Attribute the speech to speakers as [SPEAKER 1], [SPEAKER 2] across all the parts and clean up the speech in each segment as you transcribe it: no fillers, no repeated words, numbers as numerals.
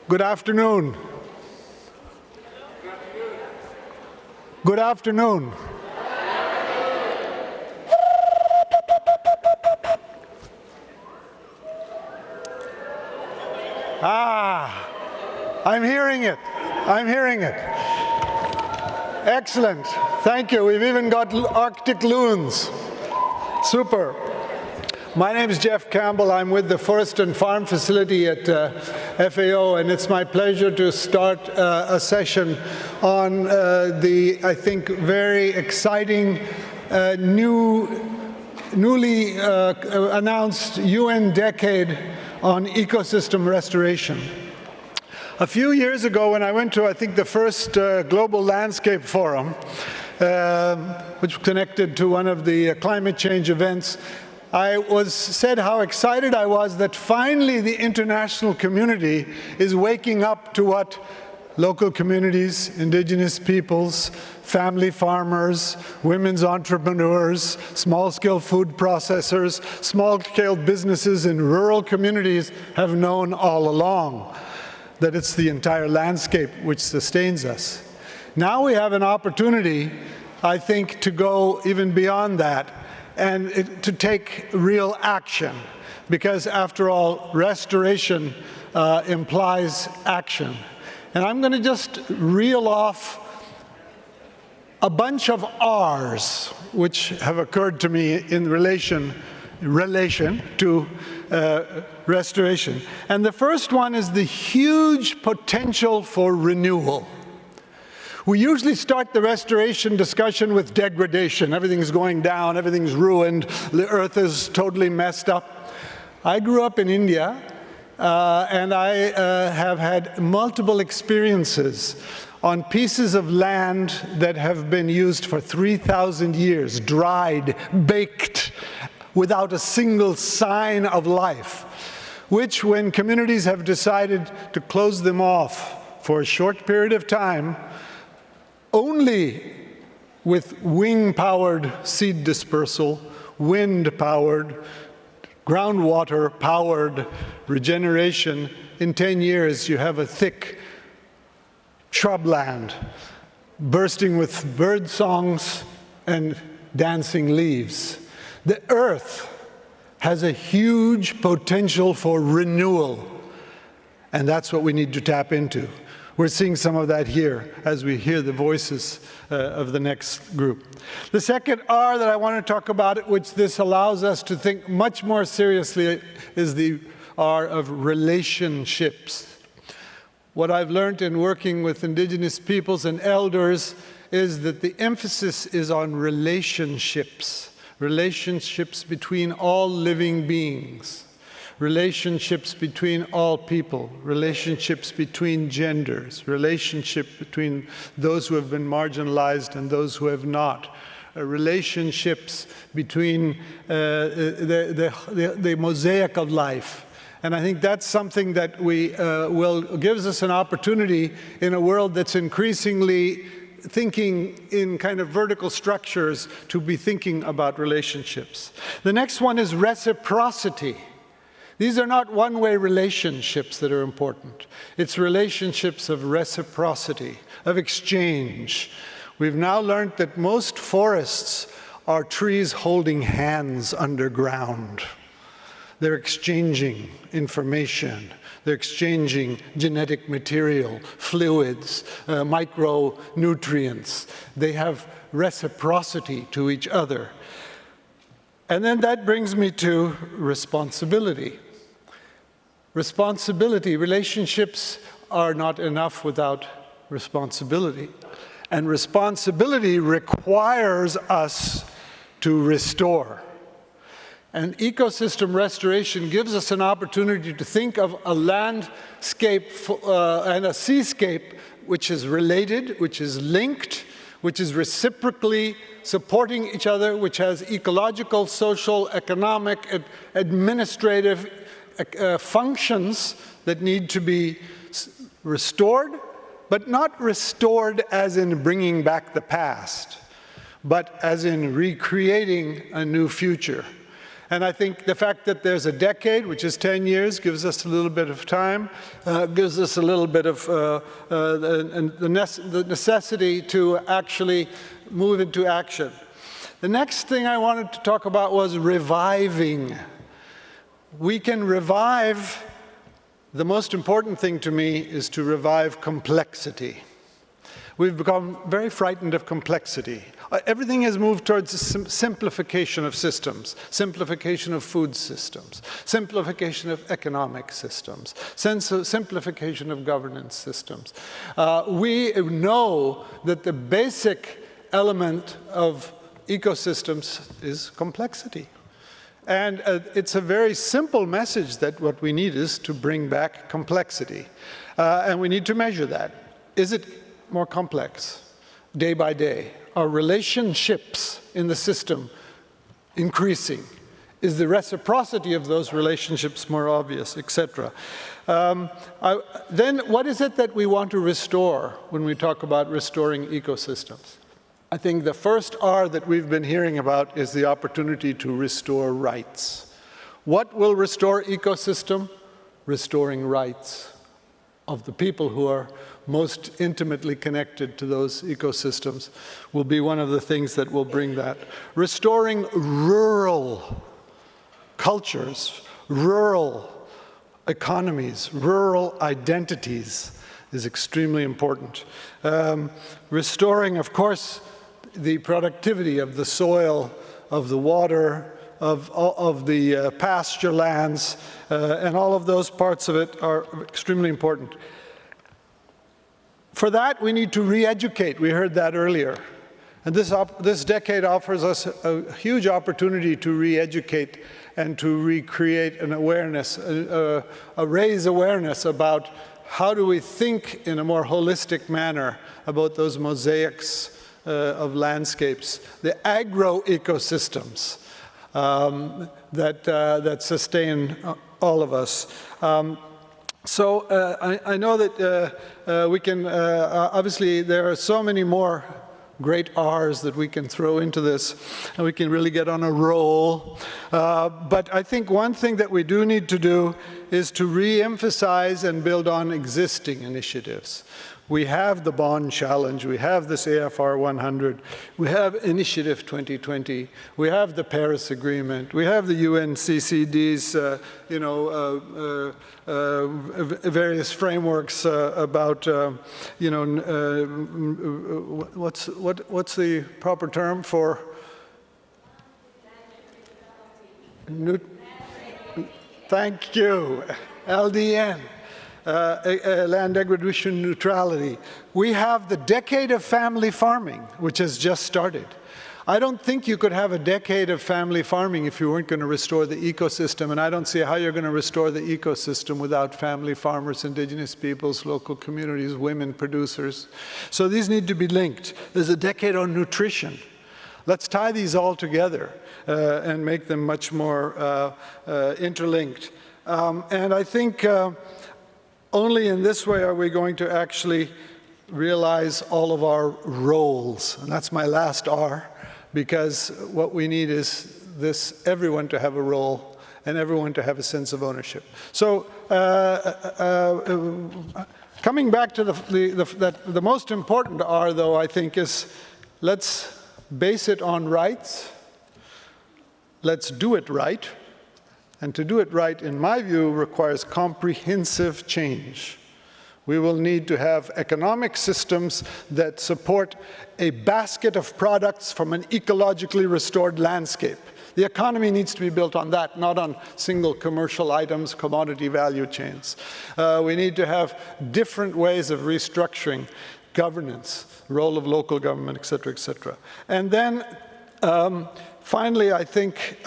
[SPEAKER 1] Good afternoon. Good afternoon. I'm hearing it. I'm hearing it. Excellent. Thank you. We've even got Arctic loons. Super. My name is Jeff Campbell. I'm with the Forest and Farm Facility at FAO, and it's my pleasure to start a session on the, I think, very exciting newly announced UN decade on ecosystem restoration. A few years ago, when I went to, I think, the first Global Landscape Forum, which connected to one of the climate change events, I said how excited I was that finally the international community is waking up to what local communities, indigenous peoples, family farmers, women's entrepreneurs, small-scale food processors, small-scale businesses in rural communities have known all along, that it's the entire landscape which sustains us. Now we have an opportunity, I think, to go even beyond that and to take real action, because after all, restoration implies action. And I'm going to just reel off a bunch of R's which have occurred to me in relation to restoration. And the first one is the huge potential for renewal. We usually start the restoration discussion with degradation. Everything's going down, everything's ruined, the earth is totally messed up. I grew up in India, and I have had multiple experiences on pieces of land that have been used for 3,000 years, dried, baked, without a single sign of life, which, when communities have decided to close them off for a short period of time, only with wing-powered seed dispersal, wind-powered, groundwater-powered regeneration, in 10 years you have a thick shrubland bursting with bird songs and dancing leaves. The earth has a huge potential for renewal, and that's what we need to tap into. We're seeing some of that here as we hear the voices of the next group. The second R that I want to talk about, which this allows us to think much more seriously, is the R of relationships. What I've learned in working with indigenous peoples and elders is that the emphasis is on relationships. Relationships between all living beings. Relationships between all people, relationships between genders, relationship between those who have been marginalized and those who have not, relationships between the mosaic of life. And I think that's something that gives us an opportunity in a world that's increasingly thinking in kind of vertical structures to be thinking about relationships. The next one is reciprocity. These are not one-way relationships that are important. It's relationships of reciprocity, of exchange. We've now learned that most forests are trees holding hands underground. They're exchanging information. They're exchanging genetic material, fluids, micronutrients. They have reciprocity to each other. And then that brings me to responsibility. Responsibility, relationships are not enough without responsibility. And responsibility requires us to restore. And ecosystem restoration gives us an opportunity to think of a landscape and a seascape which is related, which is linked, which is reciprocally supporting each other, which has ecological, social, economic, administrative functions that need to be restored, but not restored as in bringing back the past, but as in recreating a new future. And I think the fact that there's a decade, which is 10 years, gives us a little bit of time, gives us a little bit of the necessity to actually move into action. The next thing I wanted to talk about was reviving. We can revive. The most important thing to me is to revive complexity. We've become very frightened of complexity. Everything has moved towards simplification of systems, simplification of food systems, simplification of economic systems, simplification of governance systems. We know that the basic element of ecosystems is complexity. And it's a very simple message that what we need is to bring back complexity. And we need to measure that. Is it more complex day by day? Are relationships in the system increasing? Is the reciprocity of those relationships more obvious, etc.? Then what is it that we want to restore when we talk about restoring ecosystems? I think the first R that we've been hearing about is the opportunity to restore rights. What will restore ecosystem? Restoring rights of the people who are most intimately connected to those ecosystems will be one of the things that will bring that. Restoring rural cultures, rural economies, rural identities is extremely important. Restoring, of course, the productivity of the soil, of the water, of the pasture lands, and all of those parts of it are extremely important. For that, we need to re-educate. We heard that earlier. And this decade offers us a huge opportunity to re-educate and to recreate an awareness, raise awareness about how do we think in a more holistic manner about those mosaics of landscapes, the agro-ecosystems that sustain all of us. So I know that we can, obviously there are so many more great R's that we can throw into this, and we can really get on a roll. But I think one thing that we do need to do is to re-emphasize and build on existing initiatives. We have the Bonn Challenge, we have this AFR 100, we have Initiative 2020, we have the Paris Agreement, we have the UNCCD's, various frameworks about, what's the proper term for? Thank you, LDN. Land acquisition neutrality. We have the decade of family farming, which has just started. I don't think you could have a decade of family farming if you weren't going to restore the ecosystem, and I don't see how you're going to restore the ecosystem without family farmers, indigenous peoples, local communities, women producers. So these need to be linked. There's a decade on nutrition. Let's tie these all together and make them much more interlinked. And I think only in this way are we going to actually realize all of our roles. And that's my last R, because what we need is everyone to have a role and everyone to have a sense of ownership. So coming back to the most important R, though, I think is let's base it on rights. Let's do it right. And to do it right, in my view, requires comprehensive change. We will need to have economic systems that support a basket of products from an ecologically restored landscape. The economy needs to be built on that, not on single commercial items, commodity value chains. We need to have different ways of restructuring governance, role of local government, et cetera, et cetera. And then, finally, I think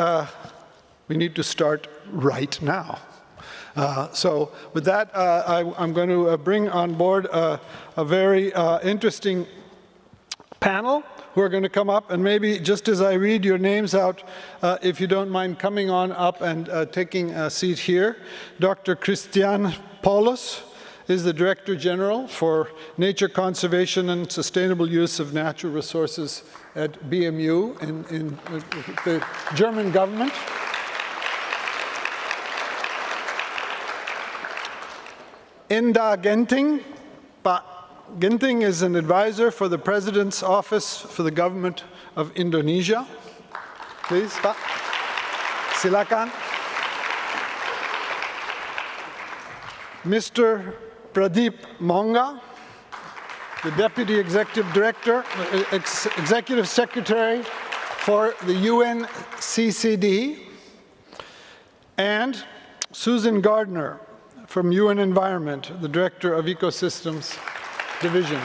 [SPEAKER 1] we need to start right now. So with that, I'm going to bring on board a very interesting panel who are going to come up, and maybe just as I read your names out, if you don't mind coming on up and taking a seat here. Dr. Christian Paulus is the Director General for Nature Conservation and Sustainable Use of Natural Resources at BMU in the German government. Enda Genting. Ginting is an advisor for the President's Office for the Government of Indonesia. Please, Pak. Silakan. Mr. Pradeep Monga, the Deputy Executive Director, Executive Secretary for the UNCCD, and Susan Gardner from UN Environment, the Director of Ecosystems Division.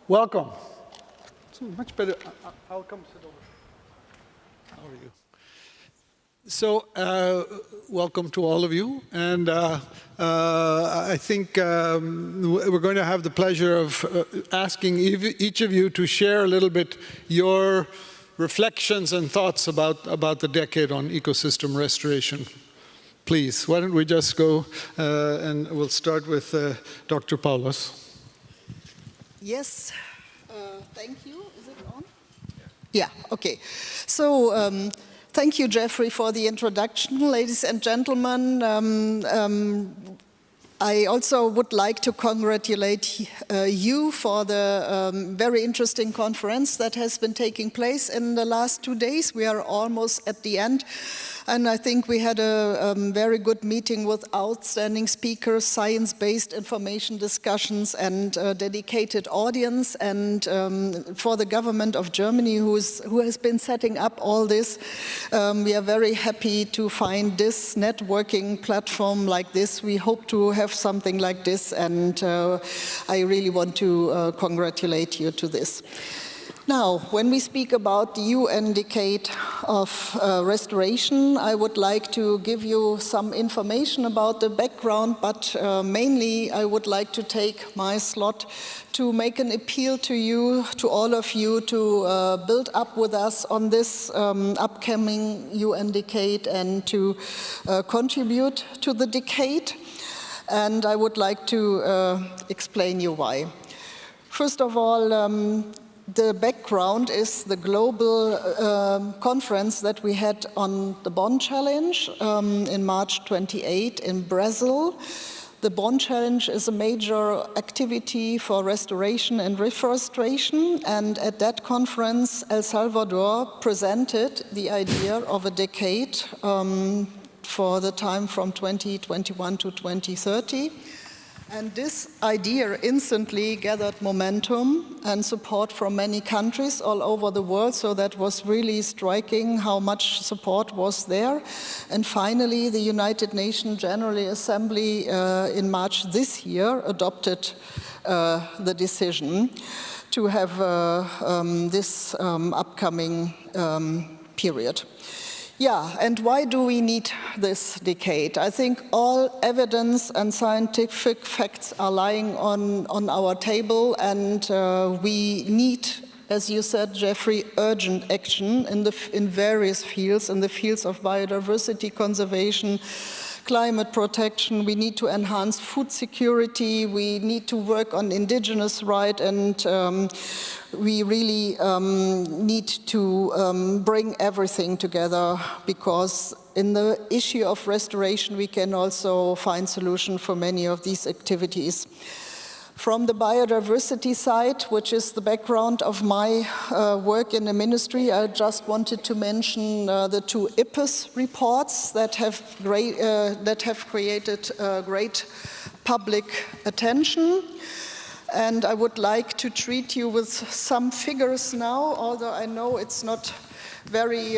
[SPEAKER 1] Welcome. It's much better. I'll come sit over. How are you? So, welcome to all of you. And I think we're going to have the pleasure of asking each of you to share a little bit your reflections and thoughts about the decade on ecosystem restoration. Please, why don't we just go and we'll start with Dr. Paulus.
[SPEAKER 2] Yes, thank you. Is it on? Yeah, okay. So, thank you, Jeffrey, for the introduction. Ladies and gentlemen, I also would like to congratulate you for the very interesting conference that has been taking place in the last 2 days. We are almost at the end. And I think we had a very good meeting with outstanding speakers, science-based information discussions, and a dedicated audience. And for the government of Germany, who has been setting up all this, we are very happy to find this networking platform like this. We hope to have something like this, and I really want to congratulate you to this. Now, when we speak about the UN Decade of Restoration, I would like to give you some information about the background, but mainly I would like to take my slot to make an appeal to you, to all of you, to build up with us on this upcoming UN Decade and to contribute to the decade. And I would like to explain you why. First of all, the background is the global conference that we had on the Bonn Challenge in March 28 in Brazil. The Bonn Challenge is a major activity for restoration and reforestation, and at that conference, El Salvador presented the idea of a decade for the time from 2021 to 2030. And this idea instantly gathered momentum and support from many countries all over the world, so that was really striking how much support was there. And finally, the United Nations General Assembly in March this year adopted the decision to have this upcoming period. Yeah, and why do we need this decade? I think all evidence and scientific facts are lying on our table, and we need, as you said, Jeffrey, urgent action in various fields, in the fields of biodiversity conservation, climate protection. We need to enhance food security. We need to work on indigenous rights, and we really need to bring everything together, because in the issue of restoration we can also find solutions for many of these activities. From the biodiversity side, which is the background of my work in the ministry, I just wanted to mention the two IPBES reports that have created great public attention. And I would like to treat you with some figures now, although I know it's not very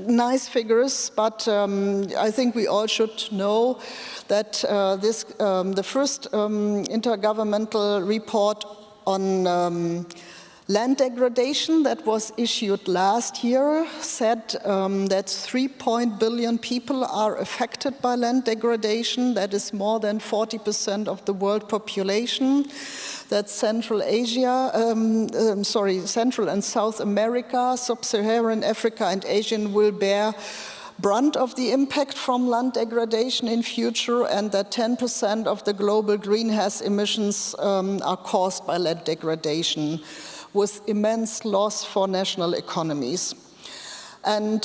[SPEAKER 2] nice figures, but I think we all should know that the first intergovernmental report on land degradation that was issued last year said that 3 billion people are affected by land degradation. That is more than 40% of the world population. That Central and South America, Sub-Saharan Africa and Asia will bear brunt of the impact from land degradation in future, and that 10% of the global greenhouse emissions are caused by land degradation. with immense loss for national economies. And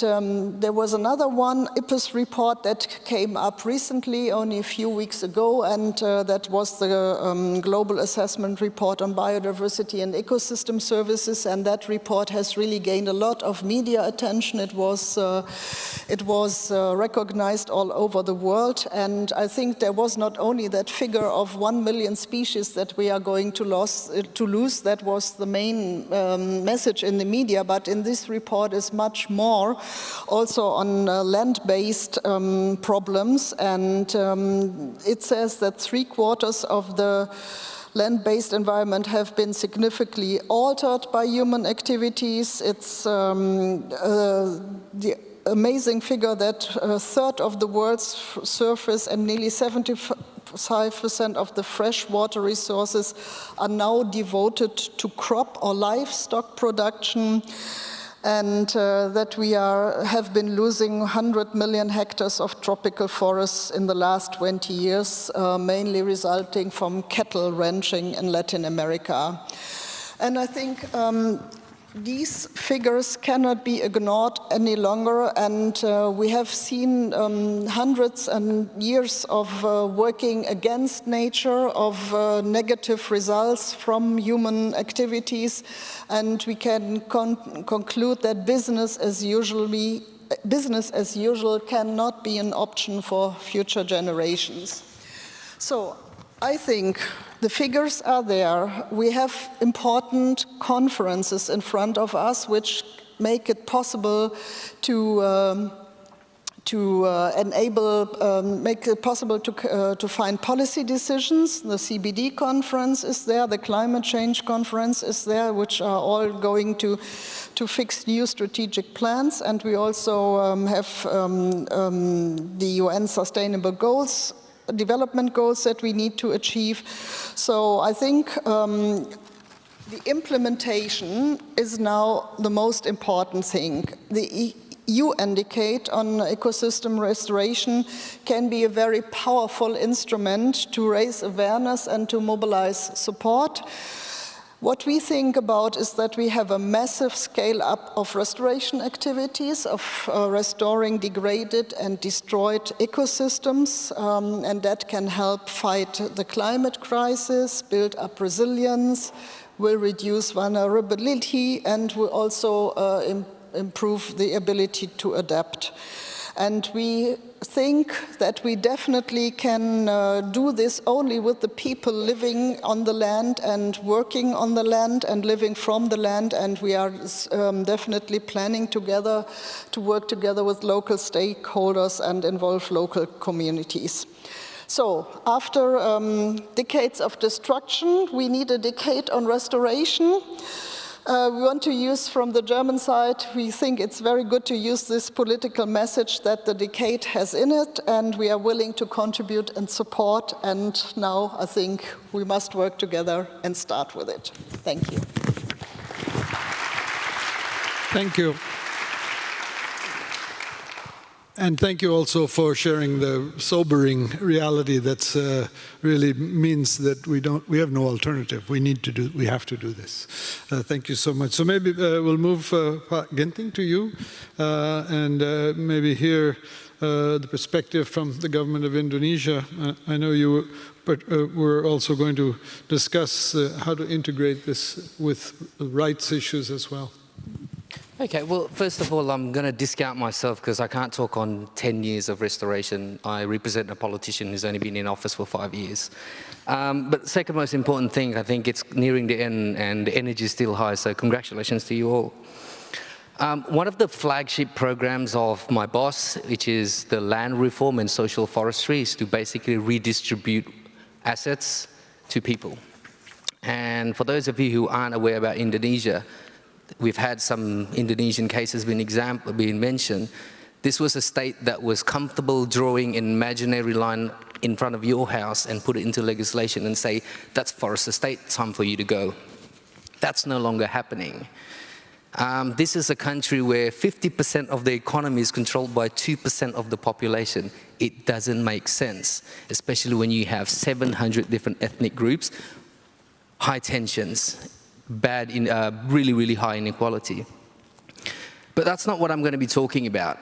[SPEAKER 2] there was another one, IPBES report, that came up recently, only a few weeks ago, and that was the Global Assessment Report on Biodiversity and Ecosystem Services, and that report has really gained a lot of media attention. It was recognized all over the world, and I think there was not only that figure of 1 million species that we are going to lose, that was the main message in the media, but in this report is much more also on land-based problems, and it says that 3/4 of the land-based environment have been significantly altered by human activities. It's the amazing figure that a third of the world's surface and nearly 75% of the freshwater resources are now devoted to crop or livestock production, and that we have been losing 100 million hectares of tropical forests in the last 20 years, mainly resulting from cattle ranching in Latin America. And I think these figures cannot be ignored any longer, and we have seen hundreds and years of working against nature, of negative results from human activities, and we can conclude that business as usual cannot be an option for future generations. So I think the figures are there. We have important conferences in front of us which make it possible to find policy decisions. The CBD conference is there, the climate change conference is there, which are all going to fix new strategic plans. And we also have the UN Sustainable Goals, development goals that we need to achieve. So I think the implementation is now the most important thing. The UN Decade on ecosystem restoration can be a very powerful instrument to raise awareness and to mobilize support. What we think about is that we have a massive scale-up of restoration activities, of restoring degraded and destroyed ecosystems, and that can help fight the climate crisis, build up resilience, will reduce vulnerability, and will also improve the ability to adapt. And we think that we definitely can do this only with the people living on the land and working on the land and living from the land, and we are definitely planning together to work together with local stakeholders and involve local communities. So after decades of destruction, we need a decade on restoration. We want to use, from the German side, we think it's very good to use this political message that the decade has in it, and we are willing to contribute and support, and now I think we must work together and start with it. Thank you.
[SPEAKER 1] Thank you. And thank you also for sharing the sobering reality that really means that we have no alternative. We have to do this. Thank you so much. So maybe we'll move Ginting to you and maybe hear the perspective from the government of Indonesia. I know you were also going to discuss how to integrate this with rights issues as well.
[SPEAKER 3] Okay, well, first of all, I'm going to discount myself because I can't talk on 10 years of restoration. I represent a politician who's only been in office for 5 years. But the second most important thing, I think it's nearing the end and the energy is still high, so congratulations to you all. One of the flagship programs of my boss, which is the land reform and social forestry, is to basically redistribute assets to people. And for those of you who aren't aware about Indonesia, we've had some Indonesian cases being mentioned. This was a state that was comfortable drawing an imaginary line in front of your house and put it into legislation and say, that's forest estate, time for you to go. That's no longer happening. This is a country where 50% of the economy is controlled by 2% of the population. It doesn't make sense, especially when you have 700 different ethnic groups, high tensions, bad, really, really high inequality. But that's not what I'm going to be talking about,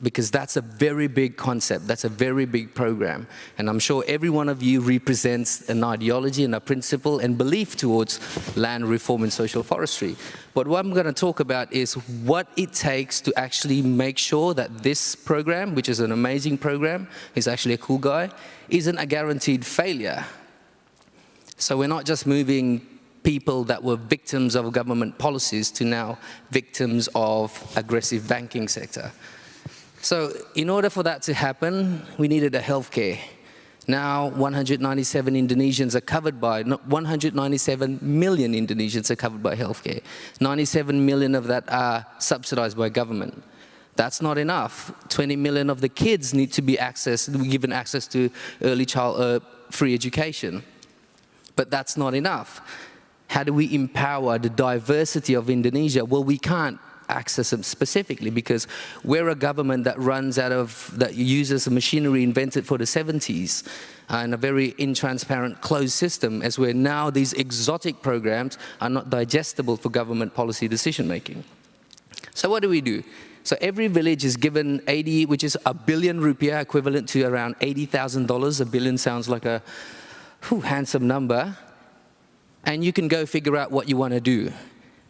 [SPEAKER 3] because that's a very big concept, that's a very big program. And I'm sure every one of you represents an ideology and a principle and belief towards land reform and social forestry. But what I'm going to talk about is what it takes to actually make sure that this program, which is an amazing program, is actually a cool guy, isn't a guaranteed failure. So we're not just moving people that were victims of government policies to now victims of aggressive banking sector. So in order for that to happen, we needed a healthcare. Now 197 Indonesians are covered by, 197 million Indonesians are covered by healthcare. 97 million of that are subsidized by government. That's not enough. 20 million of the kids need to be given access to early child free education. But that's not enough. How do we empower the diversity of Indonesia? Well, we can't access them specifically because we're a government that that uses a machinery invented for the 70s and a very intransparent closed system, as where now these exotic programs are not digestible for government policy decision making. So what do we do? So every village is given 80, which is a billion rupiah, equivalent to around $80,000. A billion sounds like a handsome number. And you can go figure out what you want to do.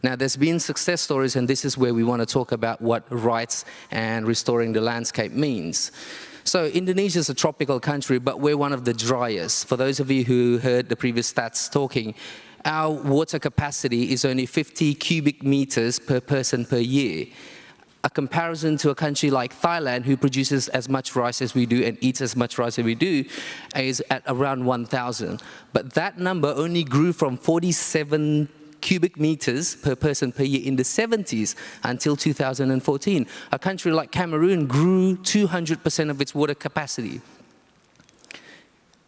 [SPEAKER 3] Now, there's been success stories, and this is where we want to talk about what rights and restoring the landscape means. So Indonesia is a tropical country, but we're one of the driest. For those of you who heard the previous stats talking, our water capacity is only 50 cubic meters per person per year. A comparison to a country like Thailand, who produces as much rice as we do and eats as much rice as we do, is at around 1,000. But that number only grew from 47 cubic meters per person per year in the 70s until 2014. A country like Cameroon grew 200% of its water capacity.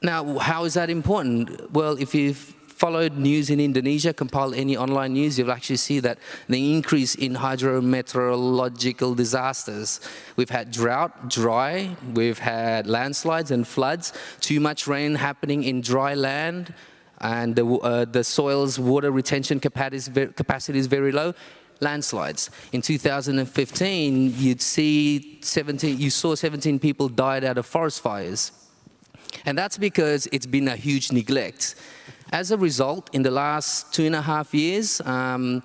[SPEAKER 3] Now, how is that important? Well, if you've followed news in Indonesia, compiled any online news, you'll actually see that the increase in hydrometeorological disasters. We've had drought, dry, we've had landslides and floods, too much rain happening in dry land, and the soil's water retention capacity is very low. Landslides. In 2015, you saw 17 people died out of forest fires. And that's because it's been a huge neglect. As a result, in the last 2.5 years, the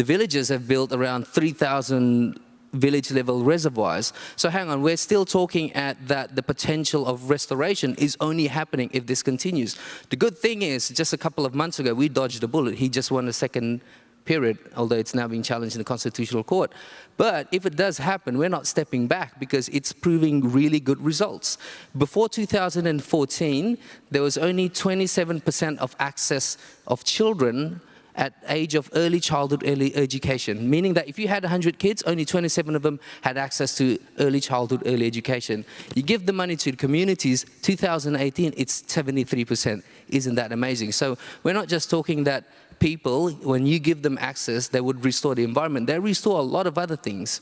[SPEAKER 3] villages have built around 3,000 village-level reservoirs. So hang on, we're still talking at that the potential of restoration is only happening if this continues. The good thing is, just a couple of months ago, we dodged a bullet. He just won a second period, although it's now being challenged in the Constitutional Court. But if it does happen, we're not stepping back because it's proving really good results. Before 2014, there was only 27% of access of children at age of early childhood, early education, meaning that if you had 100 kids, only 27 of them had access to early childhood, early education. You give the money to the communities, 2018, it's 73%. Isn't that amazing? So we're not just talking that people, when you give them access, they would restore the environment. They restore a lot of other things.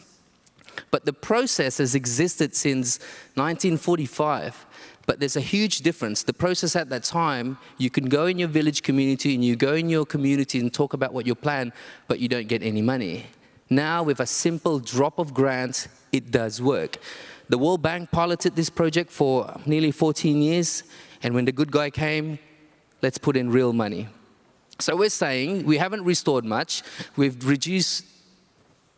[SPEAKER 3] But the process has existed since 1945. But there's a huge difference. The process at that time, you can go in your village community and you go in your community and talk about what you plan, but you don't get any money. Now, with a simple drop of grants, it does work. The World Bank piloted this project for nearly 14 years, and when the good guy came, let's put in real money. So we're saying we haven't restored much. We've reduced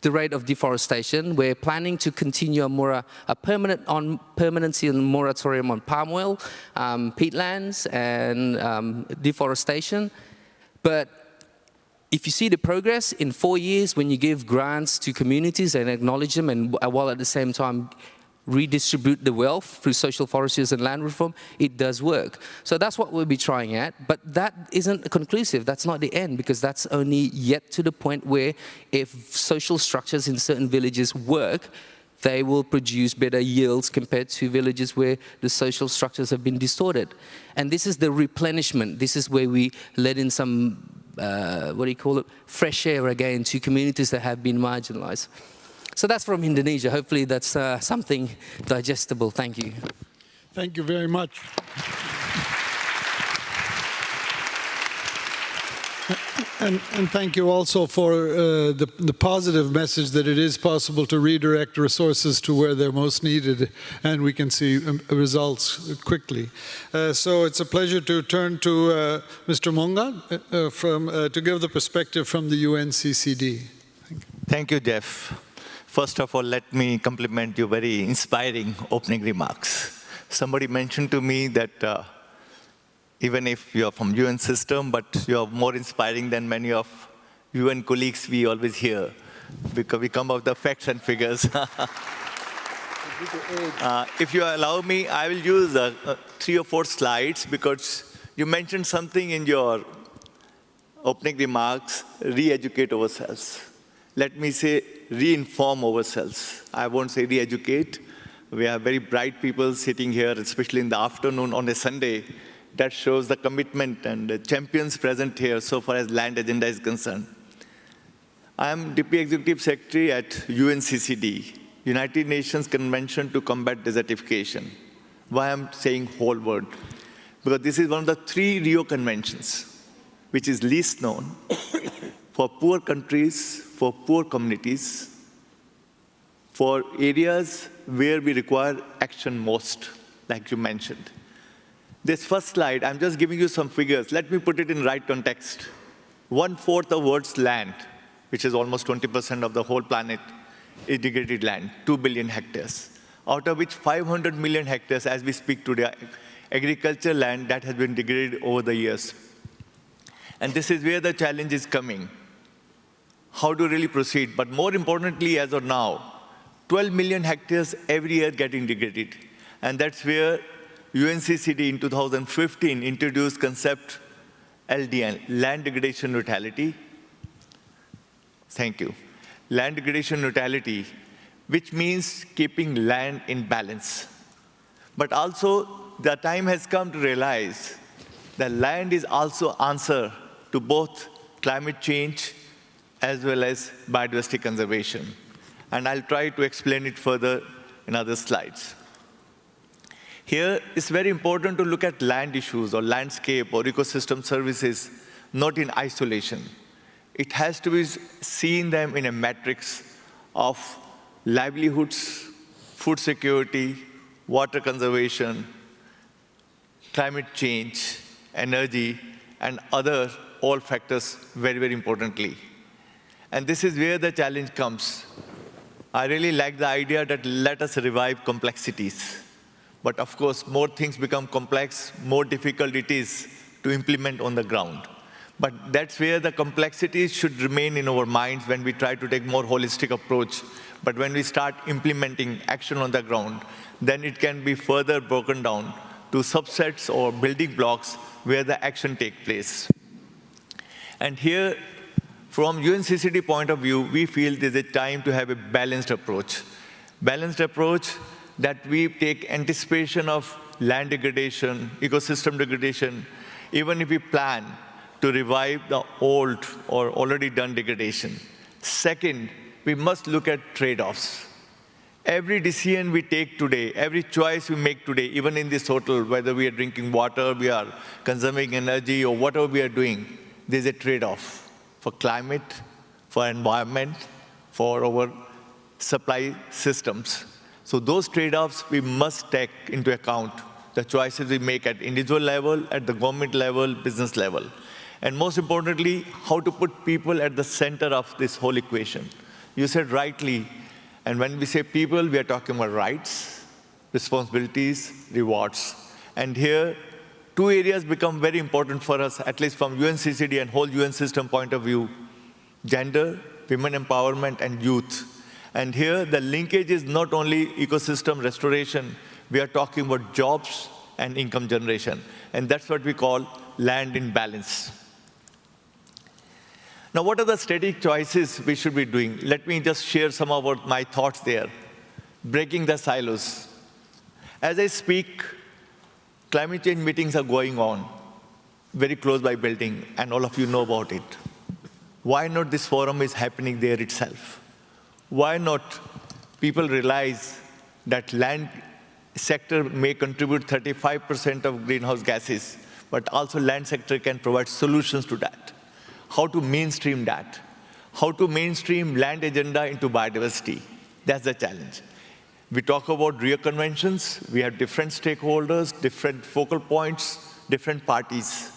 [SPEAKER 3] the rate of deforestation. We're planning to continue a permanency and moratorium on palm oil, peatlands, and deforestation. But if you see the progress in 4 years, when you give grants to communities and acknowledge them, and while at the same time redistribute the wealth through social forestry and land reform, it does work. So that's what we'll be trying at, but that isn't conclusive. That's not the end, because that's only yet to the point where if social structures in certain villages work, they will produce better yields compared to villages where the social structures have been distorted. And this is the replenishment. This is where we let in some, fresh air again to communities that have been marginalized. So that's from Indonesia. Hopefully that's something digestible. Thank you.
[SPEAKER 1] Thank you very much. And thank you also for the positive message that it is possible to redirect resources to where they're most needed, and we can see results quickly. So it's a pleasure to turn to Mr. Monga to give the perspective from the UNCCD.
[SPEAKER 4] Thank you, Jeff. First of all, let me compliment your very inspiring opening remarks. Somebody mentioned to me that even if you're from UN system, but you're more inspiring than many of UN colleagues we always hear, because we come up with the facts and figures. If you allow me, I will use 3 or 4 slides, because you mentioned something in your opening remarks, re-educate ourselves. Let me say, re-inform ourselves. I won't say re-educate. We have very bright people sitting here, especially in the afternoon on a Sunday. That shows the commitment and the champions present here so far as land agenda is concerned. I am Deputy Executive Secretary at UNCCD, United Nations Convention to Combat Desertification. Why I'm saying whole word? Because this is one of the 3 Rio Conventions, which is least known for poor countries, for poor communities, for areas where we require action most, like you mentioned. This first slide, I'm just giving you some figures. Let me put it in right context. 1/4 of Earth's land, which is almost 20% of the whole planet, is degraded land, 2 billion hectares, out of which 500 million hectares, as we speak today, agriculture land that has been degraded over the years. And this is where the challenge is coming. How to really proceed? But more importantly, as of now, 12 million hectares every year getting degraded. And that's where UNCCD in 2015 introduced concept LDN, land degradation neutrality. Thank you. Land degradation neutrality, which means keeping land in balance. But also, the time has come to realize that land is also answer to both climate change as well as biodiversity conservation. And I'll try to explain it further in other slides. Here, it's very important to look at land issues or landscape or ecosystem services not in isolation. It has to be seen them in a matrix of livelihoods, food security, water conservation, climate change, energy, and other all factors very, very importantly. And this is where the challenge comes. I really like the idea that let us revive complexities. But of course, more things become complex, more difficult it is to implement on the ground. But that's where the complexities should remain in our minds when we try to take more holistic approach. But when we start implementing action on the ground, then it can be further broken down to subsets or building blocks where the action takes place. And here, from UNCCD point of view, we feel there's a time to have a balanced approach. Balanced approach that we take anticipation of land degradation, ecosystem degradation, even if we plan to revive the old or already done degradation. Second, we must look at trade-offs. Every decision we take today, every choice we make today, even in this hotel, whether we are drinking water, we are conserving energy, or whatever we are doing, there's a trade-off for climate, for environment, for our supply systems. So those trade-offs we must take into account, the choices we make at individual level, at the government level, business level. And most importantly, how to put people at the center of this whole equation. You said rightly, and when we say people, we are talking about rights, responsibilities, rewards. And here, 2 areas become very important for us, at least from UNCCD and whole UN system point of view: gender, women empowerment, and youth. And here, the linkage is not only ecosystem restoration, we are talking about jobs and income generation. And that's what we call land in balance. Now, what are the strategic choices we should be doing? Let me just share some of my thoughts there. Breaking the silos. As I speak, climate change meetings are going on, very close by building, and all of you know about it. Why not this forum is happening there itself? Why not people realize that land sector may contribute 35% of greenhouse gases, but also land sector can provide solutions to that. how to mainstream that, how to mainstream land agenda into biodiversity. That's the challenge. We talk about Rio conventions, we have different stakeholders, different focal points, different parties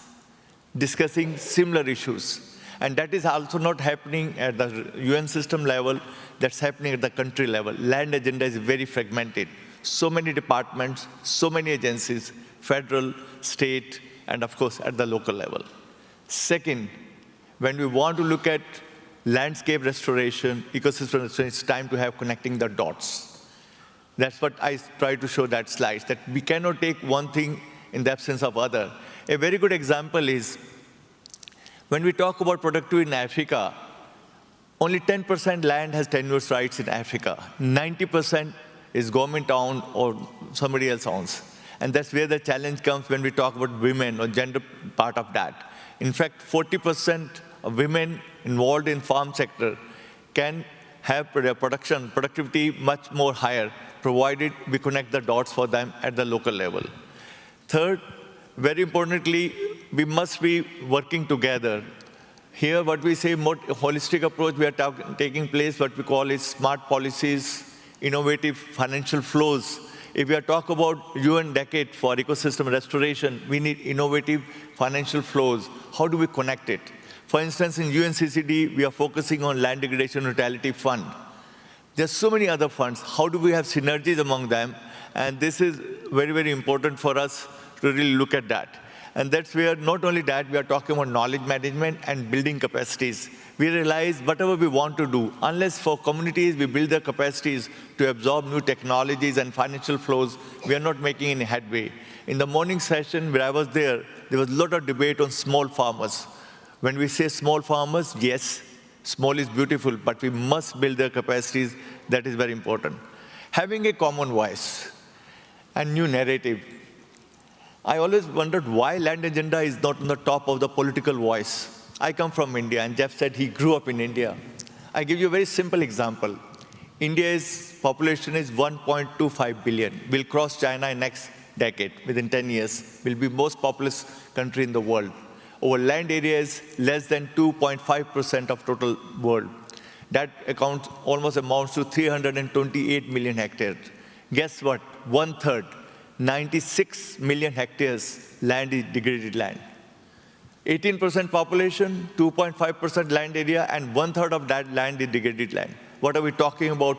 [SPEAKER 4] discussing similar issues. And that is also not happening at the UN system level, that's happening at the country level. Land agenda is very fragmented. So many departments, so many agencies, federal, state, and of course at the local level. Second, when we want to look at landscape restoration, ecosystem restoration, it's time to have connecting the dots. That's what I try to show that slide, that we cannot take one thing in the absence of other. A very good example is, when we talk about productivity in Africa, only 10% land has tenure rights in Africa. 90% is government-owned or somebody else owns. And that's where the challenge comes when we talk about women or gender part of that. In fact, 40% of women involved in farm sector can have their productivity much more higher, provided we connect the dots for them at the local level. Third, very importantly, we must be working together. Here, what we say, more holistic approach, we are taking place, what we call is smart policies, innovative financial flows. If we are talking about UN decade for ecosystem restoration, we need innovative financial flows. How do we connect it? For instance, in UNCCD, we are focusing on land degradation neutrality fund. There's so many other funds. How do we have synergies among them? And this is very, very important for us to really look at that. And that's where, not only that, we are talking about knowledge management and building capacities. We realize whatever we want to do, unless for communities we build their capacities to absorb new technologies and financial flows, we are not making any headway. In the morning session where I was there was a lot of debate on small farmers. When we say small farmers, yes, small is beautiful, but we must build their capacities. That is very important. Having a common voice and new narrative. I always wondered why land agenda is not on the top of the political voice. I come from India, and Jeff said he grew up in India. I give you a very simple example. India's population is 1.25 billion. We'll cross China in next decade. Within 10 years, we'll be most populous country in the world. Our land area is less than 2.5% of total world. That almost amounts to 328 million hectares. Guess what? 1/3, 96 million hectares land is degraded land. 18% population, 2.5% land area, and 1/3 of that land is degraded land. What are we talking about?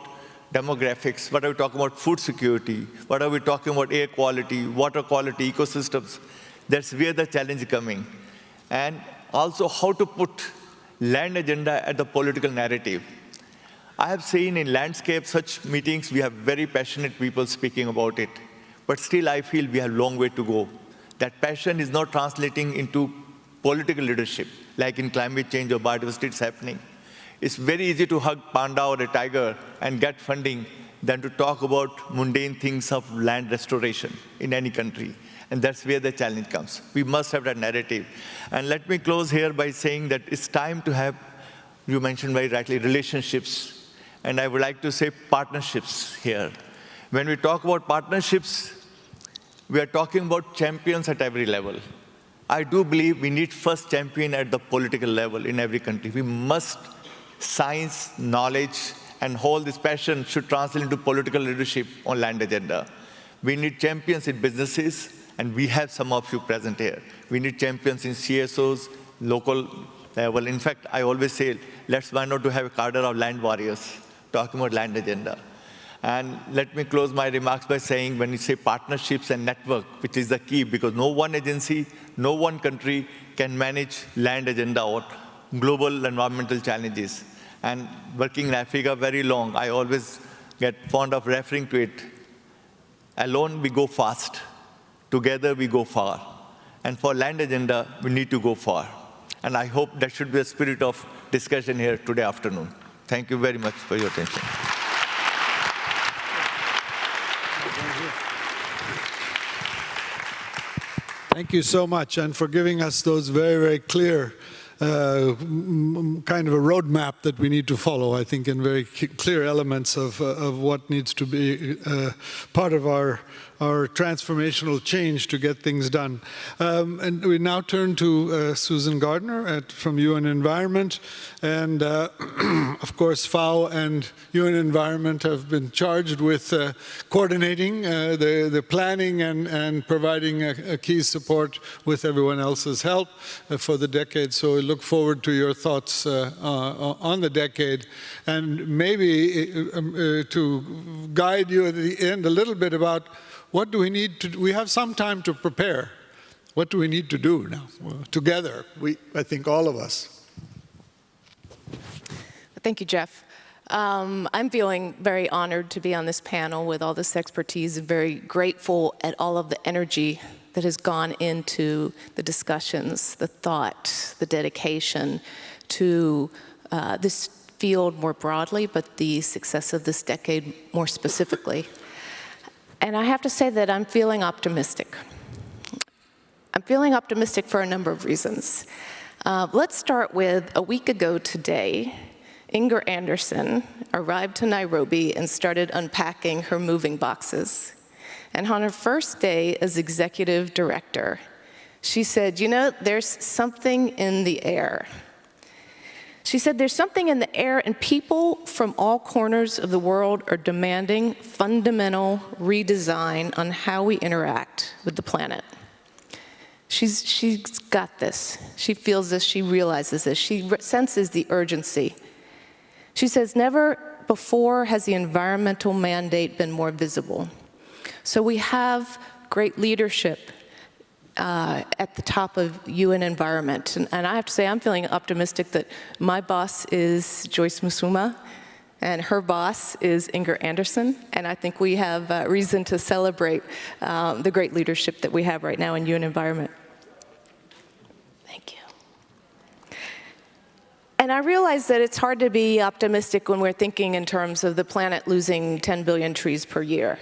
[SPEAKER 4] Demographics. What are we talking about? Food security. What are we talking about? Air quality, water quality, ecosystems. That's where the challenge is coming. And also how to put land agenda at the political narrative. I have seen in landscape such meetings, we have very passionate people speaking about it. But still I feel we have a long way to go. That passion is not translating into political leadership, like in climate change or biodiversity it's happening. It's very easy to hug panda or a tiger and get funding than to talk about mundane things of land restoration in any country. And that's where the challenge comes. We must have that narrative. And let me close here by saying that it's time to have, you mentioned very rightly, relationships. And I would like to say partnerships here. When we talk about partnerships, we are talking about champions at every level. I do believe we need first champion at the political level in every country. We must, science, knowledge, and all this passion should translate into political leadership on land agenda. We need champions in businesses, and we have some of you present here. We need champions in CSOs, local level. In fact, I always say, why not to have a cadre of land warriors talking about land agenda. And let me close my remarks by saying, when you say partnerships and network, which is the key, because no one agency, no one country can manage land agenda or global environmental challenges. And working in Africa very long, I always get fond of referring to it. Alone we go fast, together we go far. And for land agenda, we need to go far. And I hope that should be the spirit of discussion here today afternoon. Thank you very much for your attention.
[SPEAKER 1] Thank you so much, and for giving us those very, very clear kind of a roadmap that we need to follow, I think, in very clear elements of what needs to be part of our transformational change to get things done. And we now turn to Susan Gardner from UN Environment. And of course, FAO and UN Environment have been charged with coordinating the planning and providing a key support with everyone else's help for the decade. So we look forward to your thoughts on the decade, and maybe to guide you at the end a little bit about what do we need to do. We have some time to prepare. What do we need to do now? Together, I think all of us.
[SPEAKER 5] Thank you, Jeff. I'm feeling very honored to be on this panel with all this expertise, and very grateful at all of the energy that has gone into the discussions, the thought, the dedication to this field more broadly, but the success of this decade more specifically. And I have to say that I'm feeling optimistic. I'm feeling optimistic for a number of reasons. Let's start with a week ago today, Inger Anderson arrived to Nairobi and started unpacking her moving boxes. And on her first day as executive director, she said, you know, there's something in the air. She said, there's something in the air, and people from all corners of the world are demanding fundamental redesign on how we interact with the planet. She's got this. She feels this. She realizes this. She senses the urgency. She says, never before has the environmental mandate been more visible. So we have great leadership at the top of UN Environment. And I have to say, I'm feeling optimistic that my boss is Joyce Musuma, and her boss is Inger Anderson. And I think we have reason to celebrate the great leadership that we have right now in UN Environment. Thank you. And I realize that it's hard to be optimistic when we're thinking in terms of the planet losing 10 billion trees per year.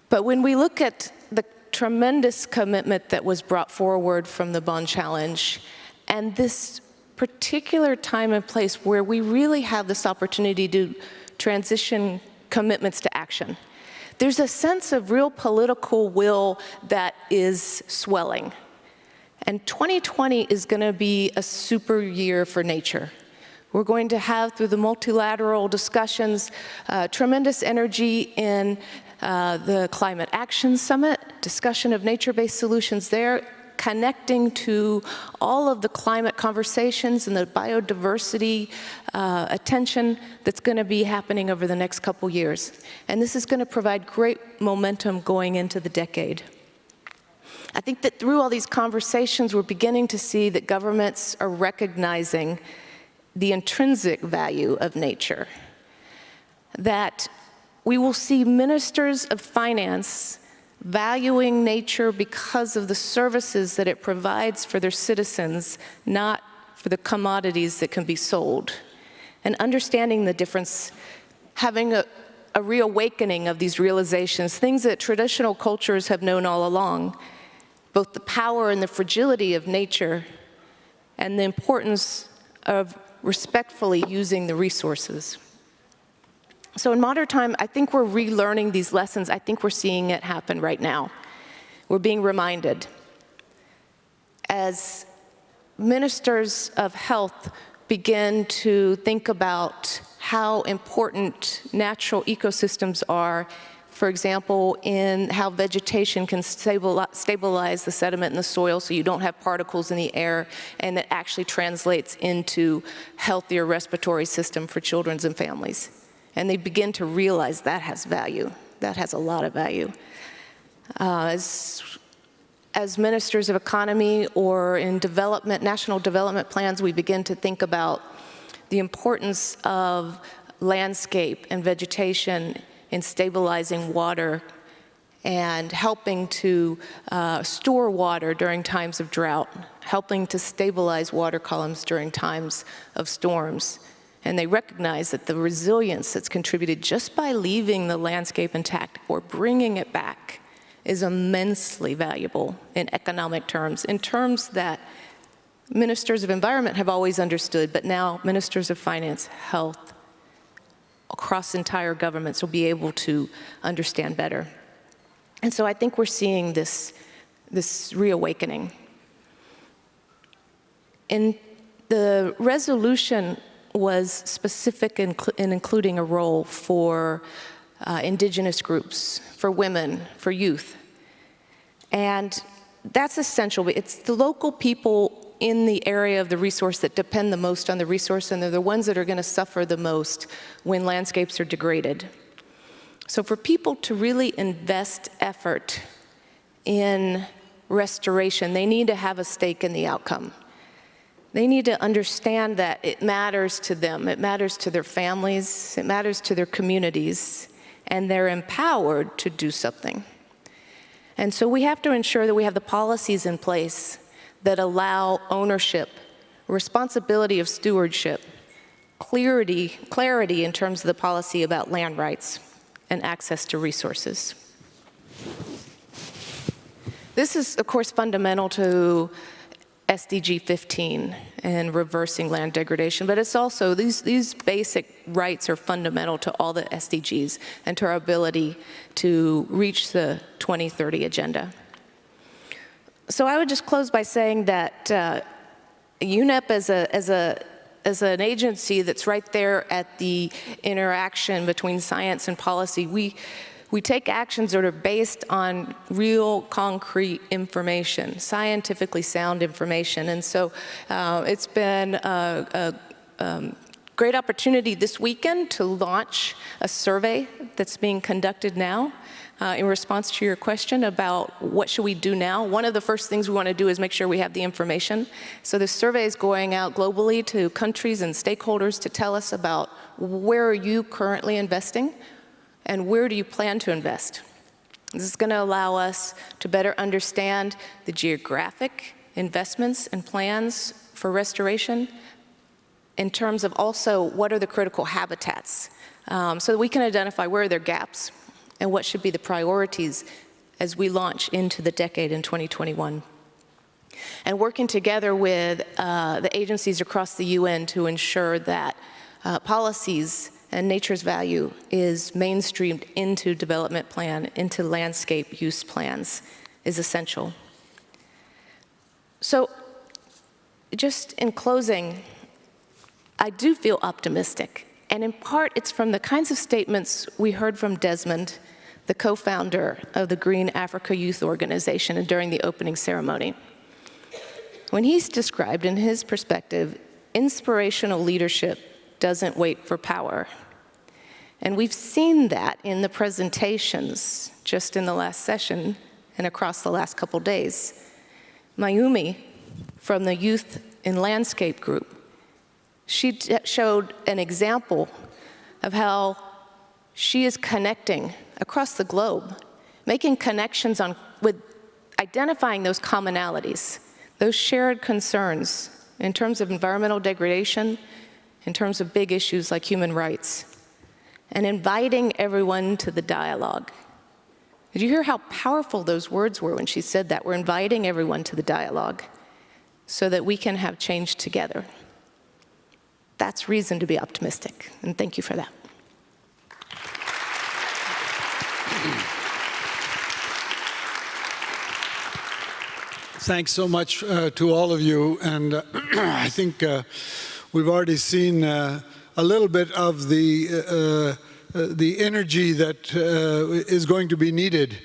[SPEAKER 5] But when we look at the tremendous commitment that was brought forward from the Bonn Challenge, and this particular time and place where we really have this opportunity to transition commitments to action, there's a sense of real political will that is swelling. And 2020 is going to be a super year for nature. We're going to have, through the multilateral discussions, tremendous energy in the Climate Action Summit, discussion of nature-based solutions there, connecting to all of the climate conversations and the biodiversity attention that's going to be happening over the next couple years. And this is going to provide great momentum going into the decade. I think that through all these conversations, we're beginning to see that governments are recognizing the intrinsic value of nature, that we will see ministers of finance valuing nature because of the services that it provides for their citizens, not for the commodities that can be sold. And understanding the difference, having a reawakening of these realizations, things that traditional cultures have known all along, both the power and the fragility of nature, and the importance of respectfully using the resources. So in modern time, I think we're relearning these lessons. I think we're seeing it happen right now. We're being reminded. As ministers of health begin to think about how important natural ecosystems are, for example, in how vegetation can stabilize the sediment in the soil so you don't have particles in the air, and that actually translates into healthier respiratory system for children and families. And they begin to realize that has value. That has a lot of value. As ministers of economy or in development, national development plans, we begin to think about the importance of landscape and vegetation in stabilizing water and helping to store water during times of drought, helping to stabilize water columns during times of storms. And they recognize that the resilience that's contributed just by leaving the landscape intact or bringing it back is immensely valuable in economic terms, in terms that ministers of environment have always understood, but now ministers of finance, health, across entire governments will be able to understand better. And so I think we're seeing this reawakening. And the resolution was specific in including a role for indigenous groups, for women, for youth. And that's essential. It's the local people in the area of the resource that depend the most on the resource, and they're the ones that are going to suffer the most when landscapes are degraded. So for people to really invest effort in restoration, they need to have a stake in the outcome. They need to understand that it matters to them, it matters to their families, it matters to their communities, and they're empowered to do something. And so we have to ensure that we have the policies in place that allow ownership, responsibility of stewardship, clarity in terms of the policy about land rights and access to resources. This is, of course, fundamental to SDG 15 and reversing land degradation, but it's also, these basic rights are fundamental to all the SDGs and to our ability to reach the 2030 agenda. So I would just close by saying that UNEP as an agency that's right there at the interaction between science and policy, we take actions that are based on real, concrete information, scientifically sound information. And so it's been a great opportunity this weekend to launch a survey that's being conducted now in response to your question about what should we do now. One of the first things we want to do is make sure we have the information. So this survey is going out globally to countries and stakeholders to tell us about where are you currently investing, and where do you plan to invest? This is going to allow us to better understand the geographic investments and plans for restoration in terms of also what are the critical habitats, so that we can identify where are there gaps and what should be the priorities as we launch into the decade in 2021. And working together with the agencies across the UN to ensure that policies and nature's value is mainstreamed into development plan, into landscape use plans, is essential. So just in closing, I do feel optimistic. And in part, it's from the kinds of statements we heard from Desmond, the co-founder of the Green Africa Youth Organization, during the opening ceremony. When he's described, in his perspective, inspirational leadership doesn't wait for power. And we've seen that in the presentations just in the last session and across the last couple days. Mayumi, from the Youth in Landscape group, she showed an example of how she is connecting across the globe, making connections with identifying those commonalities, those shared concerns in terms of environmental degradation, in terms of big issues like human rights, and inviting everyone to the dialogue. Did you hear how powerful those words were when she said that? We're inviting everyone to the dialogue so that we can have change together. That's reason to be optimistic, and thank you for that.
[SPEAKER 1] Thanks so much to all of you, and I think we've already seen a little bit of the energy that is going to be needed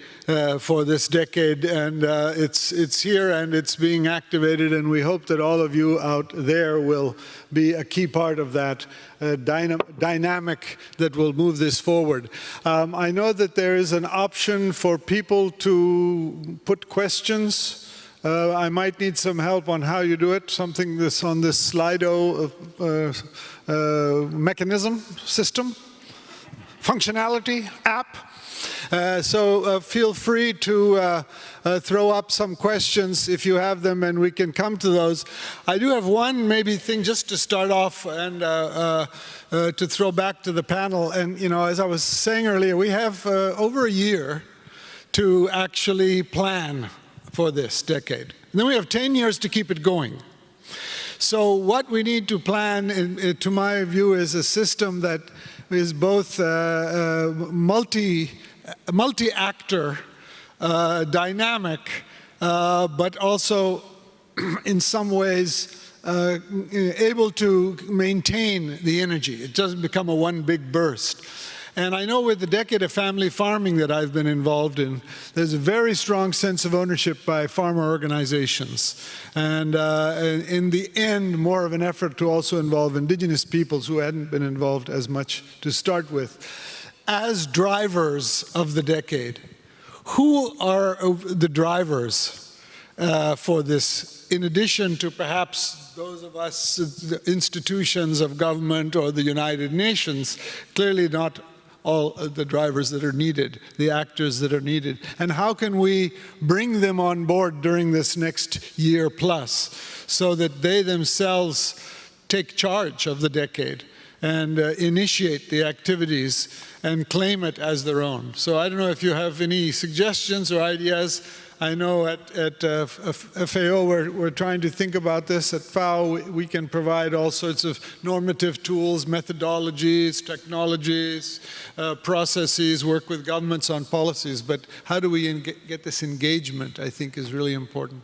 [SPEAKER 1] for this decade, and it's here and it's being activated, and we hope that all of you out there will be a key part of that dynamic that will move this forward. I know that there is an option for people to put questions. I might need some help on how you do it, something that's on this Slido mechanism, system, functionality, app. So feel free to throw up some questions if you have them, and we can come to those. I do have one maybe thing just to start off and to throw back to the panel. And you know, as I was saying earlier, we have over a year to actually plan for this decade. And then we have 10 years to keep it going. So what we need to plan, to my view, is a system that is both multi-actor dynamic, but also in some ways able to maintain the energy. It doesn't become a one big burst. And I know with the decade of family farming that I've been involved in, there's a very strong sense of ownership by farmer organizations. And in the end, more of an effort to also involve indigenous peoples who hadn't been involved as much to start with. As drivers of the decade, who are the drivers for this, in addition to perhaps those of us, the institutions of government or the United Nations, clearly not all the drivers that are needed, the actors that are needed, and how can we bring them on board during this next year plus so that they themselves take charge of the decade and initiate the activities and claim it as their own. So I don't know if you have any suggestions or ideas. I know at FAO we're trying to think about this. At FAO we can provide all sorts of normative tools, methodologies, technologies, processes, work with governments on policies. But how do we get this engagement, I think, is really important.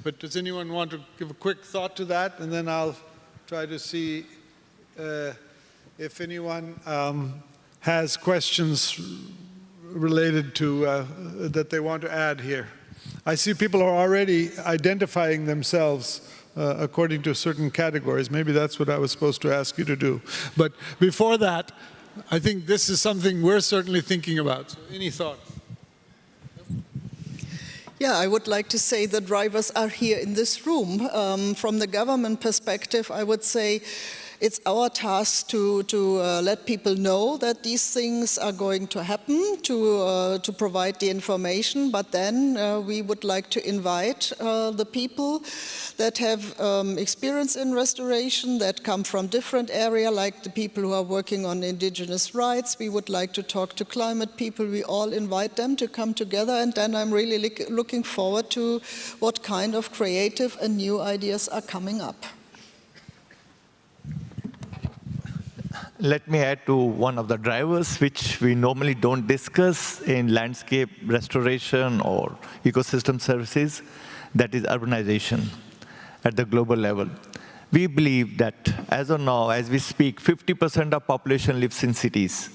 [SPEAKER 1] But does anyone want to give a quick thought to that? And then I'll try to see if anyone has questions related to that they want to add here. I see people are already identifying themselves according to certain categories. Maybe that's what I was supposed to ask you to do. But before that, I think this is something we're certainly thinking about. So any thoughts?
[SPEAKER 2] Yeah, I would like to say the drivers are here in this room. From the government perspective, I would say it's our task to let people know that these things are going to happen, to provide the information, but then we would like to invite the people that have experience in restoration, that come from different areas, like the people who are working on indigenous rights. We would like to talk to climate people. We all invite them to come together, and then I'm really looking forward to what kind of creative and new ideas are coming up.
[SPEAKER 4] Let me add to one of the drivers which we normally don't discuss in landscape restoration or ecosystem services, that is urbanization at the global level. We believe that as of now, as we speak, 50% of population lives in cities.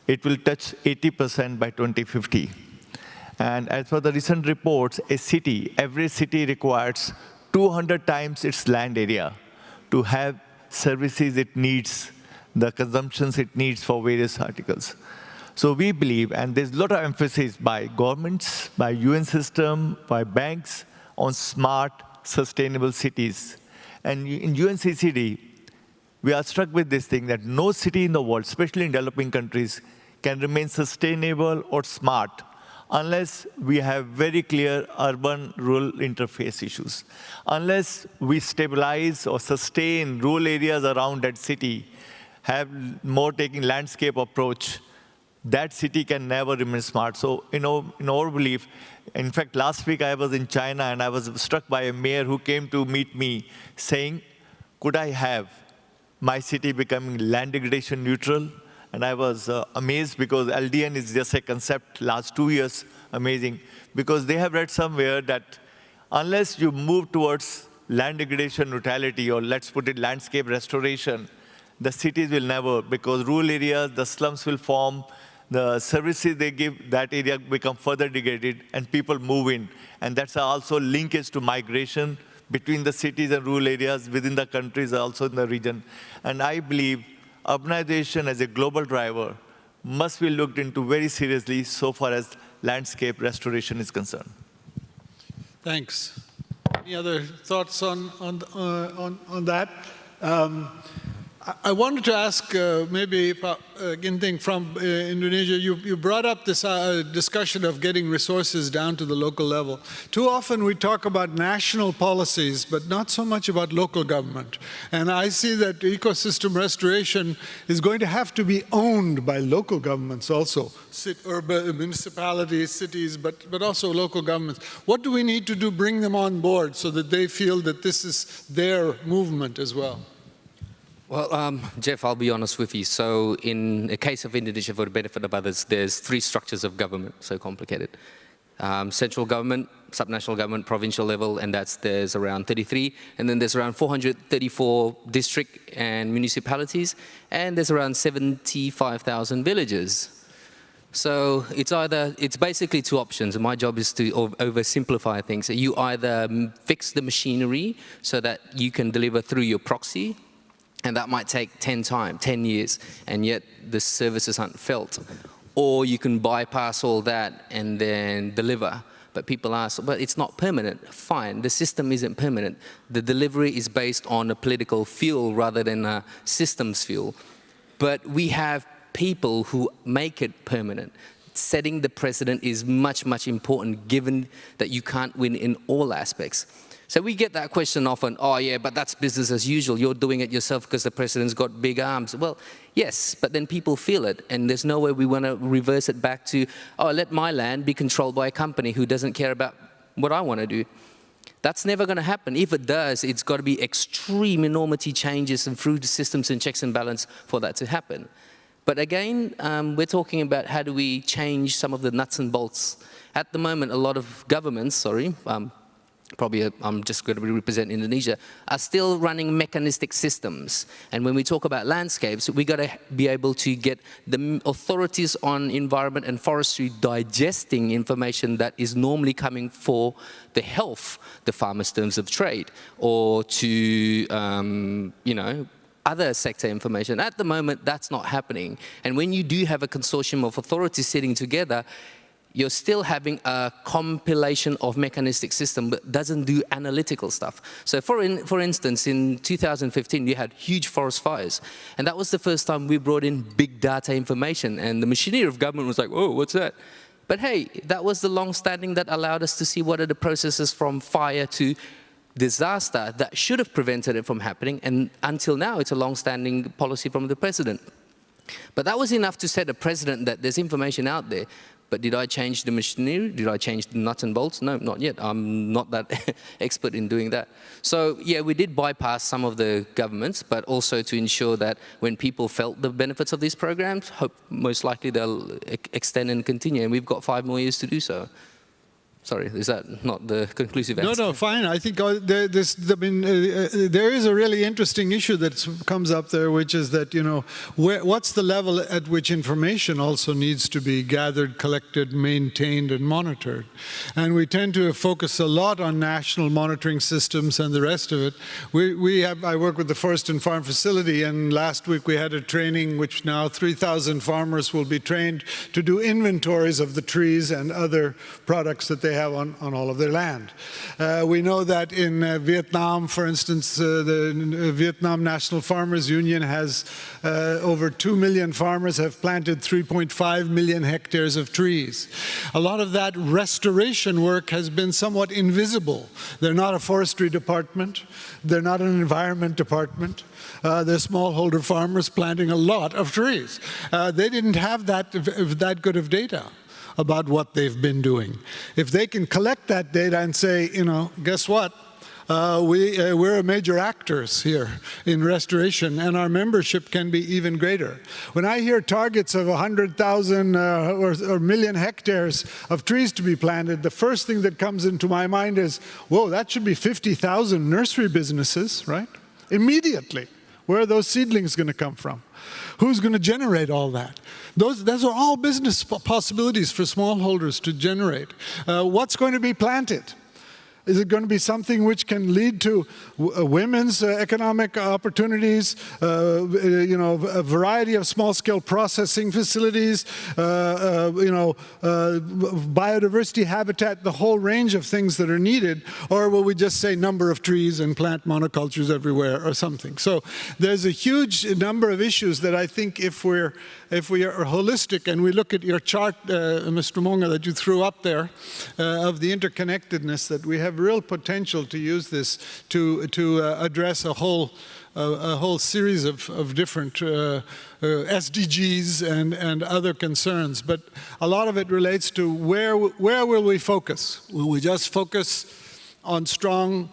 [SPEAKER 4] It will touch 80% by 2050. And as per the recent reports, every city requires 200 times its land area to have services it needs, the consumptions it needs for various articles. So we believe, and there's a lot of emphasis by governments, by UN system, by banks, on smart, sustainable cities. And in UNCCD, we are struck with this thing that no city in the world, especially in developing countries, can remain sustainable or smart unless we have very clear urban-rural interface issues. Unless we stabilize or sustain rural areas around that city, have more taking landscape approach, that city can never remain smart. So, in our belief, in fact, last week I was in China and I was struck by a mayor who came to meet me saying, could I have my city becoming land degradation neutral? And I was amazed because LDN is just a concept last 2 years, amazing. Because they have read somewhere that unless you move towards land degradation neutrality, or let's put it landscape restoration, the cities will never, because rural areas, the slums will form, the services they give, that area become further degraded, and people move in. And that's also linkage to migration between the cities and rural areas within the countries, also in the region. And I believe urbanization as a global driver must be looked into very seriously so far as landscape restoration is concerned.
[SPEAKER 1] Thanks. Any other thoughts on that? I wanted to ask maybe Ginting from Indonesia, you brought up this discussion of getting resources down to the local level. Too often we talk about national policies, but not so much about local government. And I see that ecosystem restoration is going to have to be owned by local governments also, urban municipalities, cities, but also local governments. What do we need to do, bring them on board so that they feel that this is their movement as well?
[SPEAKER 3] Well, Jeff, I'll be honest with you. So in the case of Indonesia, for the benefit of others, there's 3 structures of government, so complicated. Central government, subnational government, provincial level, and there's around 33. And then there's around 434 district and municipalities, and there's around 75,000 villages. So it's basically two options. My job is to oversimplify things. You either fix the machinery so that you can deliver through your proxy, and that might take 10 years, and yet the services aren't felt. Or you can bypass all that and then deliver. But people ask, but it's not permanent. Fine, the system isn't permanent. The delivery is based on a political fuel rather than a systems fuel. But we have people who make it permanent. Setting the precedent is much, much important given that you can't win in all aspects. So we get that question often, oh yeah, but that's business as usual. You're doing it yourself because the president's got big arms. Well, yes, but then people feel it, and there's no way we want to reverse it back to, oh, let my land be controlled by a company who doesn't care about what I want to do. That's never going to happen. If it does, it's got to be extreme enormity changes and through the systems and checks and balance for that to happen. But again, we're talking about how do we change some of the nuts and bolts. At the moment, a lot of governments, I'm just going to represent Indonesia, are still running mechanistic systems. And when we talk about landscapes, we got to be able to get the authorities on environment and forestry digesting information that is normally coming for the health, the farmers' terms of trade, or to, other sector information. At the moment, that's not happening. And when you do have a consortium of authorities sitting together, you're still having a compilation of mechanistic system but doesn't do analytical stuff. So for instance, in 2015, we had huge forest fires. And that was the first time we brought in big data information. And the machinery of government was like, whoa, what's that? But hey, that was the long-standing that allowed us to see what are the processes from fire to disaster that should have prevented it from happening. And until now, it's a long-standing policy from the president. But that was enough to set a precedent that there's information out there. But did I change the machinery? Did I change the nuts and bolts? No, not yet. I'm not that expert in doing that. So yeah, we did bypass some of the governments, but also to ensure that when people felt the benefits of these programs, most likely they'll extend and continue. And we've got 5 more years to do so. Sorry, is that not the conclusive answer?
[SPEAKER 1] No, fine. I think there is a really interesting issue that comes up there, which is that, what's the level at which information also needs to be gathered, collected, maintained, and monitored? And we tend to focus a lot on national monitoring systems and the rest of it. I work with the Forest and Farm Facility, and last week we had a training which now 3,000 farmers will be trained to do inventories of the trees and other products that they have on all of their land. We know that in Vietnam, for instance, the Vietnam National Farmers Union has over 2 million farmers have planted 3.5 million hectares of trees. A lot of that restoration work has been somewhat invisible. They're not a forestry department. They're not an environment department. They're smallholder farmers planting a lot of trees. They didn't have that good of data about what they've been doing. If they can collect that data and say, guess what? We're major actors here in restoration, and our membership can be even greater. When I hear targets of 100,000 or million hectares of trees to be planted, the first thing that comes into my mind is, whoa, that should be 50,000 nursery businesses, right? Immediately. Where are those seedlings going to come from? Who's going to generate all that? Those are all business possibilities for smallholders to generate. What's going to be planted? Is it going to be something which can lead to women's economic opportunities, a variety of small-scale processing facilities, biodiversity habitat, the whole range of things that are needed? Or will we just say number of trees and plant monocultures everywhere or something? So there's a huge number of issues that I think if we are holistic and we look at your chart, Mr. Monga, that you threw up there, of the interconnectedness, that we have real potential to use this to address a whole series of different SDGs and other concerns. But a lot of it relates to where will we focus? Will we just focus on strong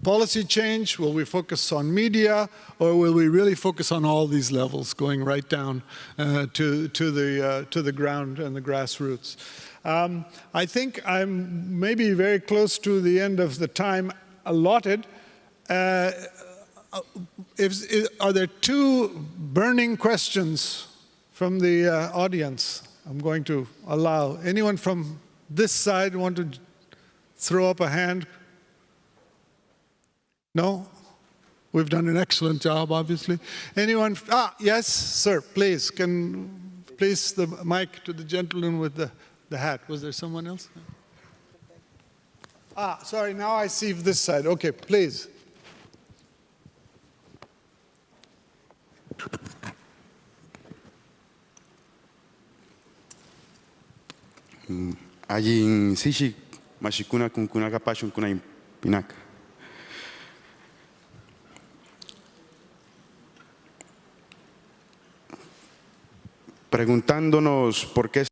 [SPEAKER 1] policy change? Will we focus on media? Or will we really focus on all these levels, going right down to the ground and the grassroots? I think I'm maybe very close to the end of the time allotted. Are there two burning questions from the audience? I'm going to allow anyone from this side want to throw up a hand? No? We've done an excellent job, obviously. Anyone? Yes, sir, please. Please the mic to the gentleman with the hat. Was there someone else? Sorry, now I see this side. Okay, please.
[SPEAKER 6] Aying sisi mashikuna kunkuna kapashun kuna pinaka. Preguntándonos por qué.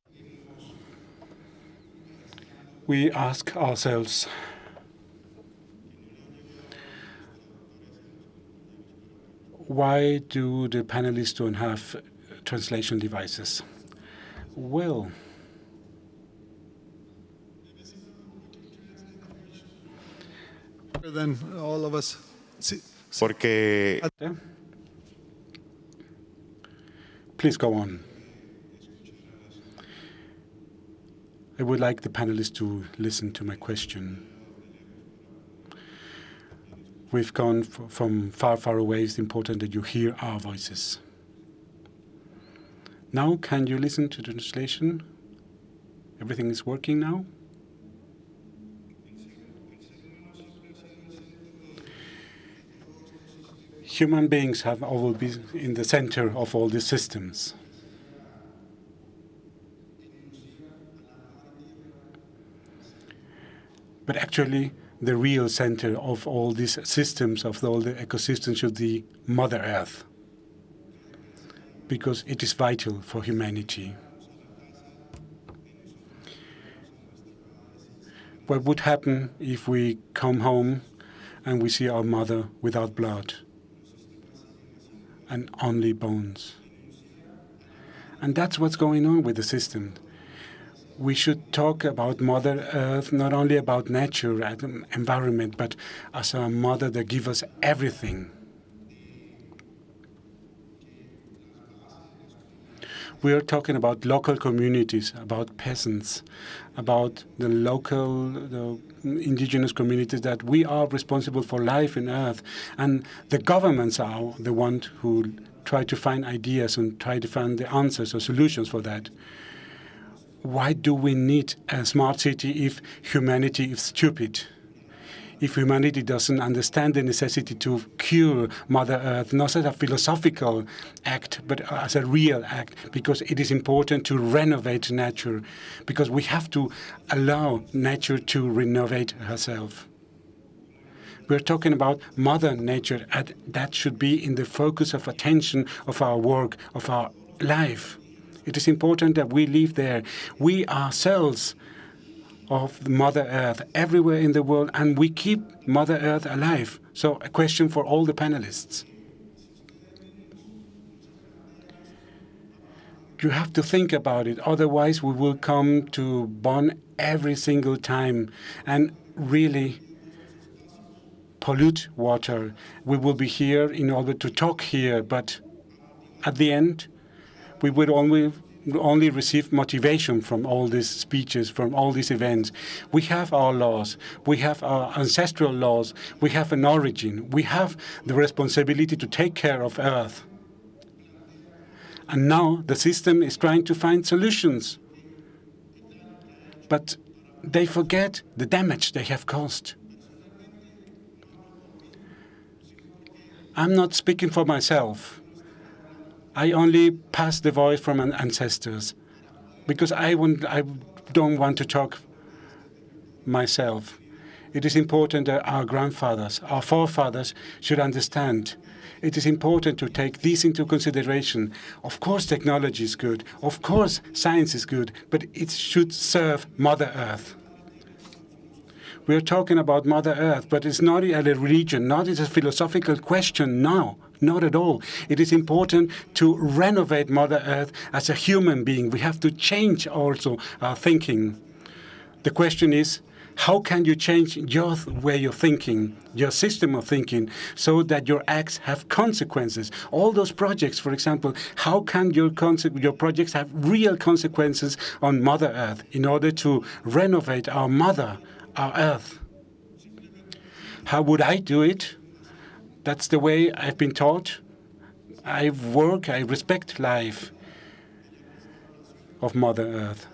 [SPEAKER 7] We ask ourselves, why do the panelists don't have translation devices? Well,
[SPEAKER 1] Then all of us.
[SPEAKER 6] Porque
[SPEAKER 7] please go on. I would like the panelists to listen to my question. We've gone from far, far away. It's important that you hear our voices. Now, can you listen to the translation? Everything is working now? Human beings have always been in the center of all these systems. But actually, the real center of all these systems, of all the ecosystems, should be Mother Earth, because it is vital for humanity. What would happen if we come home and we see our mother without blood and only bones? And that's what's going on with the system. We should talk about Mother Earth, not only about nature and environment, but as a mother that gives us everything. We are talking about local communities, about peasants, about the local, indigenous communities, that we are responsible for life on Earth. And the governments are the ones who try to find ideas and try to find the answers or solutions for that. Why do we need a smart city if humanity is stupid? If humanity doesn't understand the necessity to cure Mother Earth, not as a philosophical act, but as a real act, because it is important to renovate nature, because we have to allow nature to renovate herself. We're talking about Mother Nature, and that should be in the focus of attention of our work, of our life. It is important that we live there. We ourselves of Mother Earth everywhere in the world, and we keep Mother Earth alive. So a question for all the panelists. You have to think about it, otherwise we will come to Bonn every single time and really pollute water. We will be here in order to talk here, but at the end, we would only receive motivation from all these speeches, from all these events. We have our laws. We have our ancestral laws. We have an origin. We have the responsibility to take care of Earth. And now the system is trying to find solutions. But they forget the damage they have caused. I'm not speaking for myself. I only pass the voice from ancestors, because I don't want to talk myself. It is important that our grandfathers, our forefathers should understand. It is important to take this into consideration. Of course, technology is good. Of course, science is good, but it should serve Mother Earth. We're talking about Mother Earth, but it's not a religion, not as a philosophical question, no, not at all. It is important to renovate Mother Earth as a human being. We have to change also our thinking. The question is, how can you change your way of thinking, your system of thinking, so that your acts have consequences? All those projects, for example, how can your projects have real consequences on Mother Earth in order to renovate our mother, our Earth? How would I do it? That's the way I've been taught. I respect life of Mother Earth.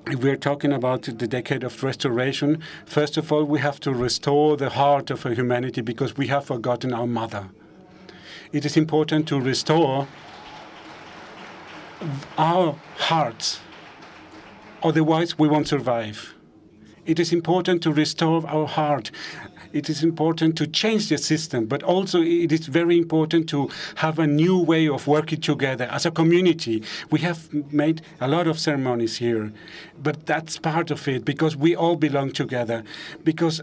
[SPEAKER 7] If we're talking about the decade of restoration, first of all, we have to restore the heart of humanity because we have forgotten our mother. It is important to restore our hearts, otherwise we won't survive. It is important to restore our heart. It is important to change the system, but also it is very important to have a new way of working together as a community. We have made a lot of ceremonies here, but that's part of it because we all belong together. Because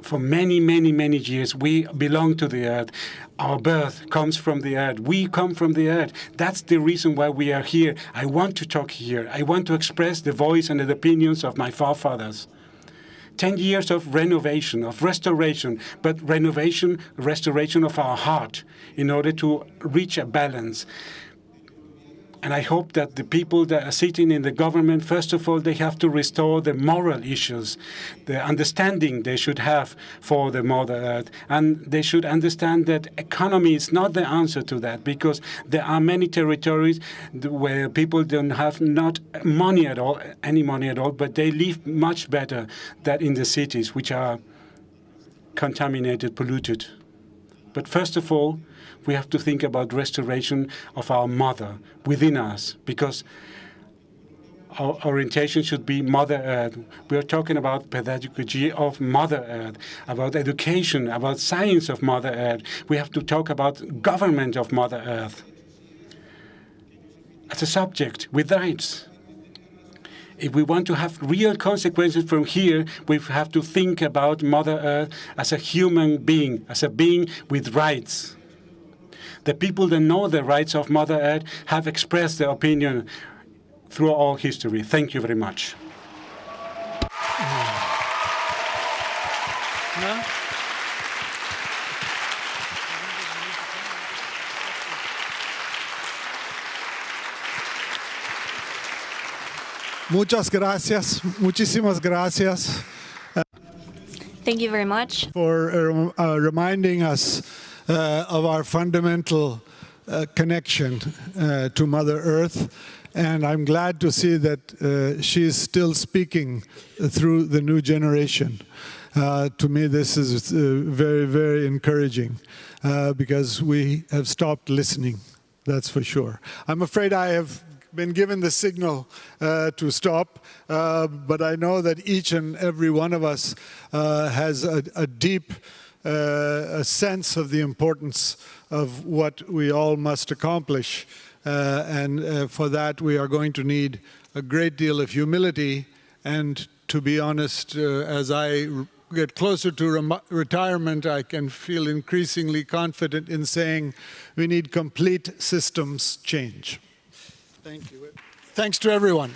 [SPEAKER 7] for many, many, many years, we belong to the earth. Our birth comes from the earth. We come from the earth. That's the reason why we are here. I want to talk here. I want to express the voice and the opinions of my forefathers. 10 years of renovation, of restoration, but restoration of our heart in order to reach a balance. And I hope that the people that are sitting in the government, first of all, they have to restore the moral issues, the understanding they should have for the Mother Earth. And they should understand that economy is not the answer to that, because there are many territories where people don't have not money at all, any money at all, but they live much better than in the cities, which are contaminated, polluted. But first of all, we have to think about restoration of our mother within us, because our orientation should be Mother Earth. We are talking about pedagogy of Mother Earth, about education, about science of Mother Earth. We have to talk about government of Mother Earth as a subject with rights. If we want to have real consequences from here, we have to think about Mother Earth as a human being, as a being with rights. The people that know the rights of Mother Earth have expressed their opinion through all history. Thank you very much.
[SPEAKER 1] Muchas gracias, muchísimas gracias.
[SPEAKER 8] Thank you very much
[SPEAKER 1] for reminding us of our fundamental connection to Mother Earth. And I'm glad to see that she's still speaking through the new generation. To me, this is very, very encouraging because we have stopped listening, that's for sure. I'm afraid I have been given the signal to stop, but I know that each and every one of us has a deep sense of the importance of what we all must accomplish. And for that, we are going to need a great deal of humility. And to be honest, as I get closer to retirement, I can feel increasingly confident in saying we need complete systems change. Thank you. Thanks to everyone.